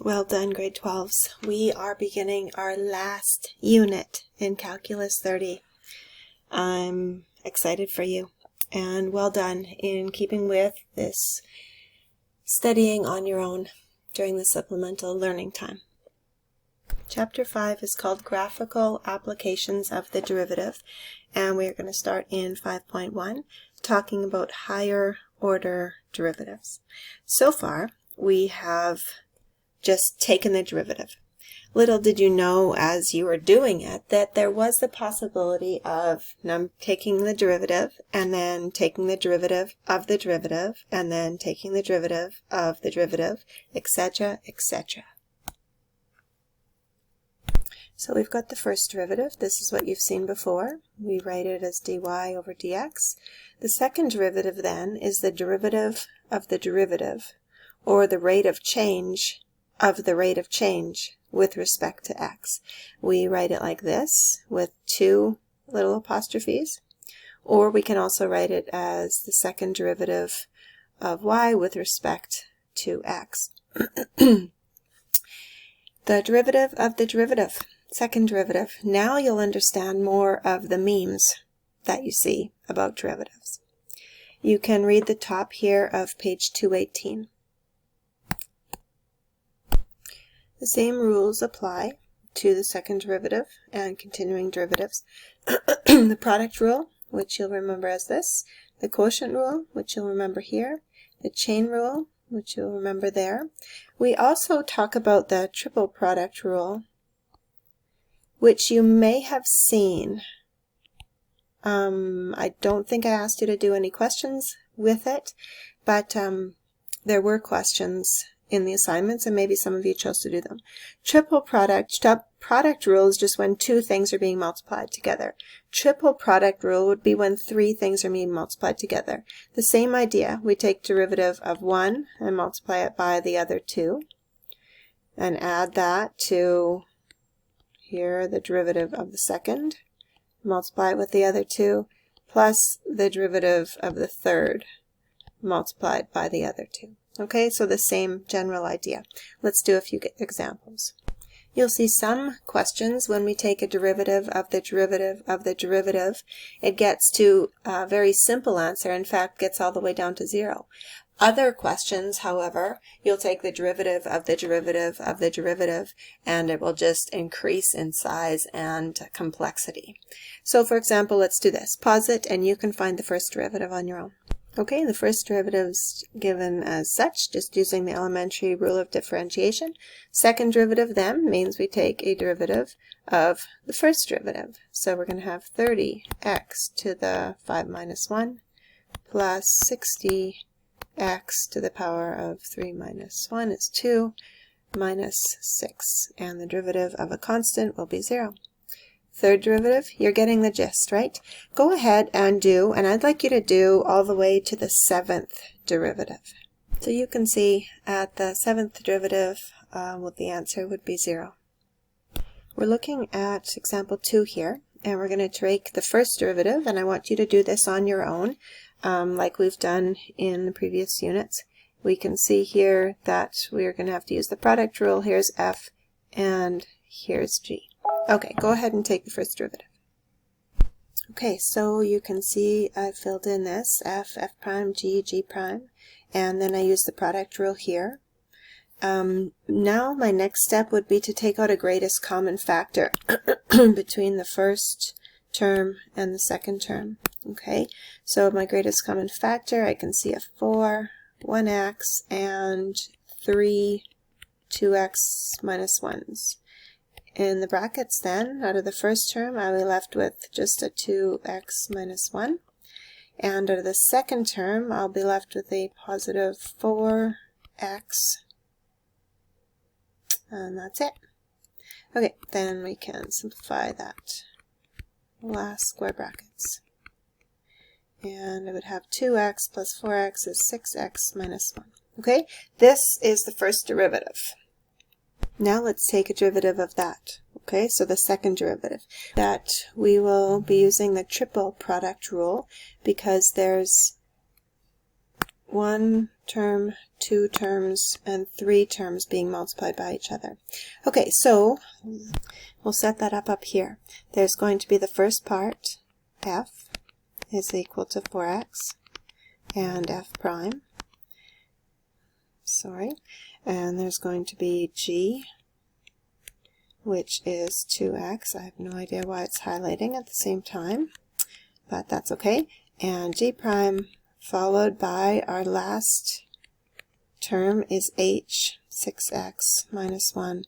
Well done, grade 12s. We are beginning our last unit in Calculus 30. I'm excited for you, and well done in keeping with this studying on your own during the supplemental learning time. Chapter 5 is called Graphical Applications of the Derivative, and we are going to start in 5.1 talking about higher order derivatives. So far, we have just taken the derivative. Little did you know as you were doing it that there was the possibility of taking the derivative and then taking the derivative of the derivative and then taking the derivative of the derivative, etc., etc. So we've got the first derivative. This is what you've seen before. We write it as dy over dx. The second derivative then is the derivative of the derivative, or the rate of change of the rate of change with respect to x. We write it like this with two little apostrophes, or we can also write it as the second derivative of y with respect to x. The derivative of the derivative, second derivative. Now you'll understand more of the memes that you see about derivatives. You can read the top here of page 218. The same rules apply to the second derivative and continuing derivatives. The product rule, which you'll remember as this, the quotient rule, which you'll remember here, the chain rule, which you'll remember there. We also talk about the triple product rule, which you may have seen. I don't think I asked you to do any questions with it, but there were questions in the assignments, and maybe some of you chose to do them. Triple product rule is just when two things are being multiplied together. Triple product rule would be when three things are being multiplied together. The same idea. We take derivative of one and multiply it by the other two, and add that to here the derivative of the second, multiply it with the other two, plus the derivative of the third multiplied by the other two. Okay, so the same general idea. Let's do a few examples. You'll see some questions when we take a derivative of the derivative of the derivative. It gets to a very simple answer, in fact gets all the way down to 0. Other questions, however, you'll take the derivative of the derivative of the derivative, and it will just increase in size and complexity. So for example, let's do this. Pause it and you can find the first derivative on your own. Okay, the first derivative is given as such, just using the elementary rule of differentiation. Second derivative then means we take a derivative of the first derivative. So we're going to have 30x to the 5 minus 1 plus 60x to the power of 3 minus 1 is 2 minus 6. And the derivative of a constant will be 0. Third derivative, you're getting the gist, right? Go ahead and do, and I'd like you to do all the way to the seventh derivative. So you can see at the seventh derivative, what the answer would be 0. We're looking at example 2 here, and we're going to take the first derivative, and I want you to do this on your own, like we've done in the previous units. We can see here that we're going to have to use the product rule. Here's f, and here's g. Okay, go ahead and take the first derivative. Okay, so you can see I filled in this, f, f prime, g, g prime, and then I use the product rule here. Now my next step would be to take out a greatest common factor between the first term and the second term. Okay, so my greatest common factor, I can see a 4, 1x, and 3, 2x minus 1s. In the brackets then, out of the first term, I'll be left with just a 2x minus 1. And out of the second term, I'll be left with a positive 4x. And that's it. Okay, then we can simplify that last square brackets. And I would have 2x plus 4x is 6x minus 1. Okay, this is the first derivative. Now let's take a derivative of that. Okay, so the second derivative. That we will be using the triple product rule because there's one term, two terms, and three terms being multiplied by each other. Okay, so we'll set that up here. There's going to be the first part, f is equal to 4x, and f prime. And there's going to be g, which is 2x. I have no idea why it's highlighting at the same time, but that's okay. And g prime, followed by our last term is h, 6x minus 1,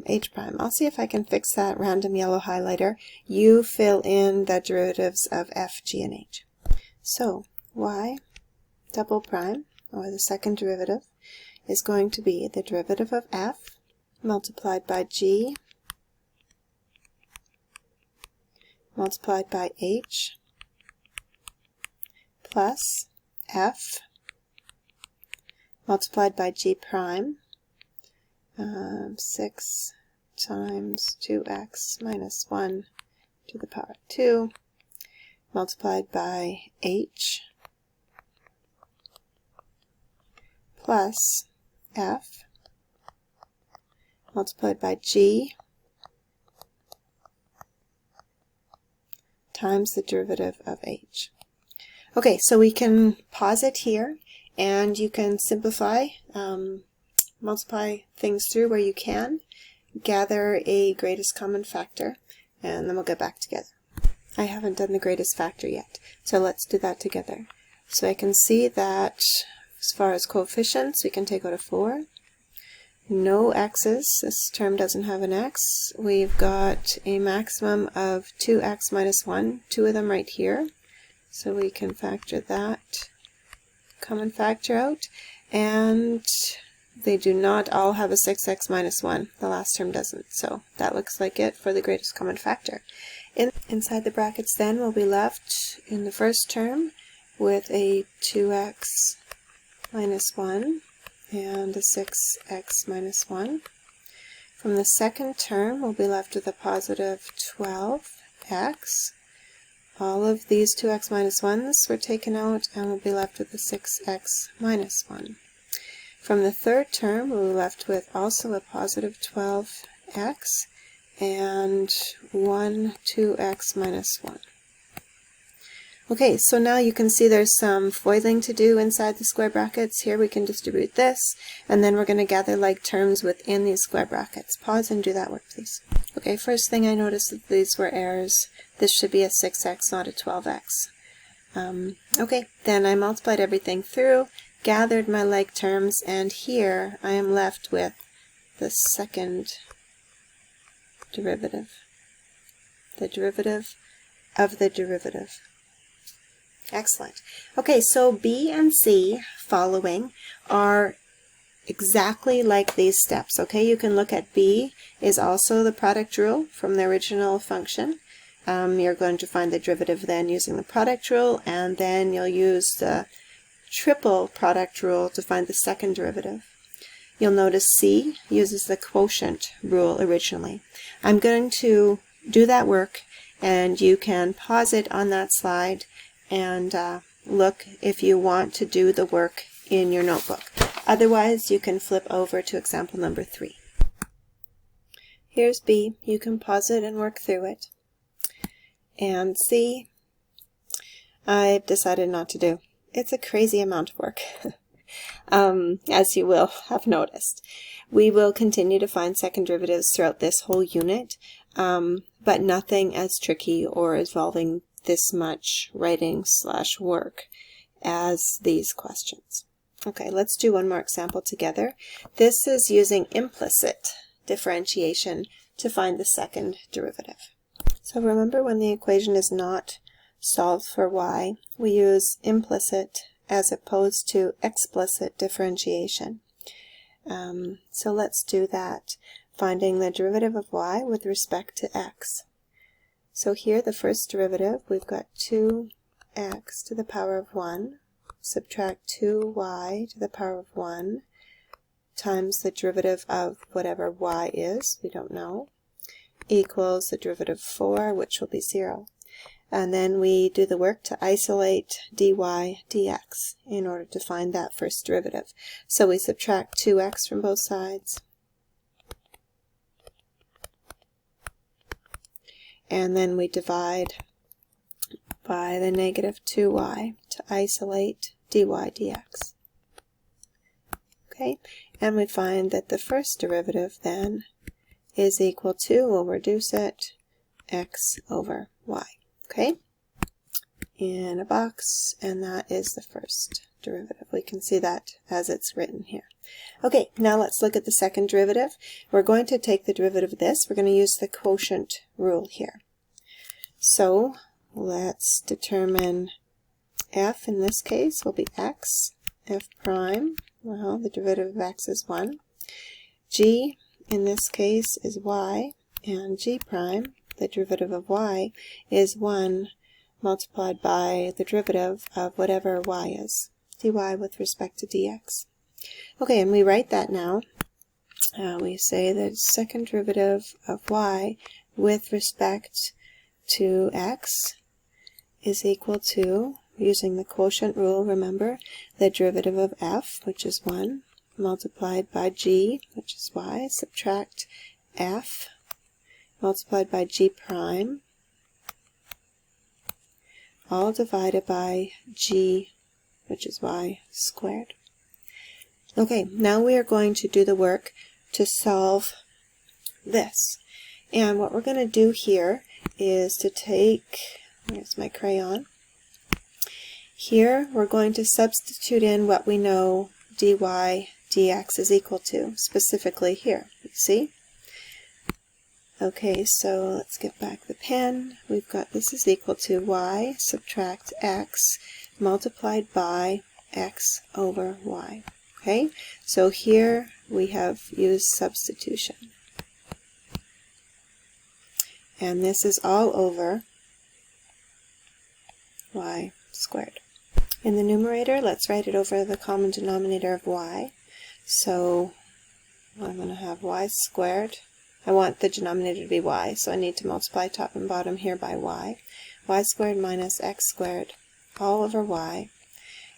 h prime. I'll see if I can fix that random yellow highlighter. You fill in the derivatives of f, g, and h. So y double prime, or the second derivative, is going to be the derivative of f multiplied by g multiplied by h plus f multiplied by g prime, 6 times 2x minus 1 to the power 2 multiplied by h plus f multiplied by g times the derivative of h. Okay, so we can pause it here, and you can simplify, multiply things through where you can, gather a greatest common factor, and then we'll get back together. I haven't done the greatest factor yet, so let's do that together. So I can see that as far as coefficients, we can take out a 4. No x's, this term doesn't have an x. We've got a maximum of 2x minus 1, two of them right here. So we can factor that common factor out. And they do not all have a 6x minus 1. The last term doesn't. So that looks like it for the greatest common factor. Inside the brackets then we'll be left in the first term with a 2x minus 1 and a 6x minus 1. From the second term, we'll be left with a positive 12x. All of these 2x minus 1s were taken out, and we'll be left with a 6x minus 1. From the third term, we'll be left with also a positive 12x and 2x minus 1. Okay, so now you can see there's some foiling to do inside the square brackets. Here we can distribute this, and then we're going to gather like terms within these square brackets. Pause and do that work, please. Okay, first thing I noticed that these were errors. This should be a 6x, not a 12x. Okay, then I multiplied everything through, gathered my like terms, and here I am left with the second derivative. The derivative of the derivative. Excellent. Okay, so B and C following are exactly like these steps. Okay, you can look at B is also the product rule from the original function. You're going to find the derivative then using the product rule, and then you'll use the triple product rule to find the second derivative. You'll notice C uses the quotient rule originally. I'm going to do that work, and you can pause it on that slide and look if you want to do the work in your notebook. Otherwise, you can flip over to example number 3. Here's B. You can pause it and work through it. And C, I've decided not to do. It's a crazy amount of work, as you will have noticed. We will continue to find second derivatives throughout this whole unit, but nothing as tricky or involving this much writing / work as these questions. Okay, let's do one more example together. This is using implicit differentiation to find the second derivative. So remember, when the equation is not solved for y, we use implicit as opposed to explicit differentiation. So let's do that, finding the derivative of y with respect to x. So here, the first derivative, we've got 2x to the power of 1, subtract 2y to the power of 1, times the derivative of whatever y is, we don't know, equals the derivative of 4, which will be 0. And then we do the work to isolate dy dx in order to find that first derivative. So we subtract 2x from both sides. And then we divide by the negative 2y to isolate dy dx. Okay, and we find that the first derivative then is equal to, we'll reduce it, x over y. Okay, in a box, and that is the first derivative. We can see that as it's written here. Okay, now let's look at the second derivative. We're going to take the derivative of this. We're going to use the quotient rule here. So let's determine f in this case will be x, f prime, well, the derivative of x is 1. G in this case is y, and g prime, the derivative of y, is 1 multiplied by the derivative of whatever y is, dy with respect to dx. Okay, and we write that now. We say that second derivative of y with respect to x is equal to, using the quotient rule, remember, the derivative of f, which is 1, multiplied by g, which is y, subtract f, multiplied by g prime, all divided by g, which is y squared. Okay, now we are going to do the work to solve this. And what we're going to do here is to take, here's my crayon. Here we're going to substitute in what we know dy dx is equal to, specifically here, you see? Okay, so let's get back the pen. We've got this is equal to y subtract x multiplied by x over y. Okay, so here we have used substitution. And this is all over y squared. In the numerator, let's write it over the common denominator of y. So I'm going to have y squared. I want the denominator to be y, so I need to multiply top and bottom here by y. Y squared minus x squared all over y.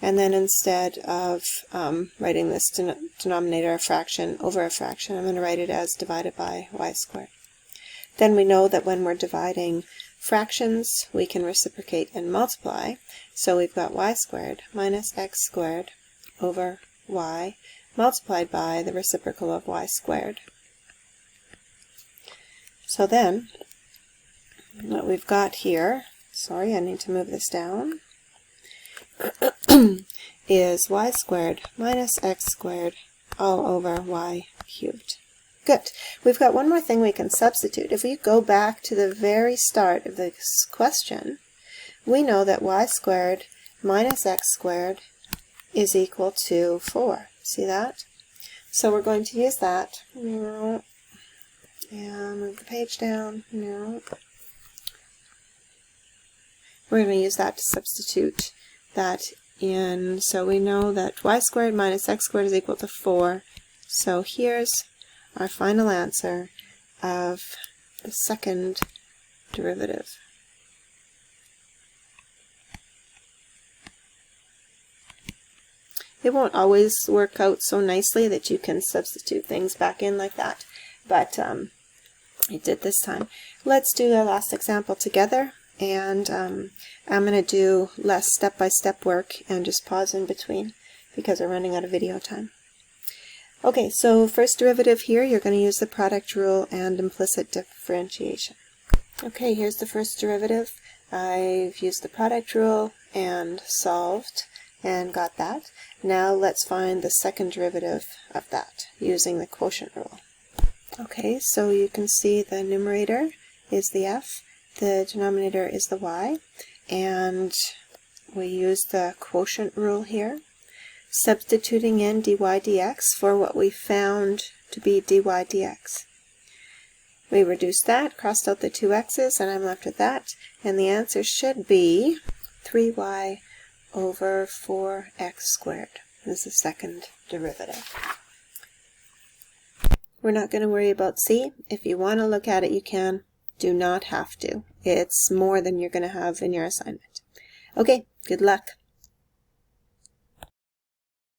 And then instead of writing this denominator a fraction over a fraction, I'm going to write it as divided by y squared. Then we know that when we're dividing fractions, we can reciprocate and multiply. So we've got y squared minus x squared over y multiplied by the reciprocal of y squared. So then, what we've got here, sorry, I need to move this down, is y squared minus x squared all over y cubed. Good. We've got one more thing we can substitute. If we go back to the very start of this question, we know that y squared minus x squared is equal to 4. See that? So we're going to use that. No. And move the page down. No. We're going to use that to substitute that in. So we know that y squared minus x squared is equal to 4. So here's our final answer of the second derivative. It won't always work out so nicely that you can substitute things back in like that, but it did this time. Let's do the last example together, and I'm going to do less step-by-step work and just pause in between because we're running out of video time. Okay, so first derivative here, you're going to use the product rule and implicit differentiation. Okay, here's the first derivative. I've used the product rule and solved and got that. Now let's find the second derivative of that using the quotient rule. Okay, so you can see the numerator is the f, the denominator is the y, and we use the quotient rule here, substituting in dy dx for what we found to be dy dx. We reduced that, crossed out the two x's, and I'm left with that, and the answer should be 3y over 4x squared. This is the second derivative. We're not going to worry about c. If you want to look at it, you can. Do not have to. it's more than you're going to have in your assignment. Okay, good luck.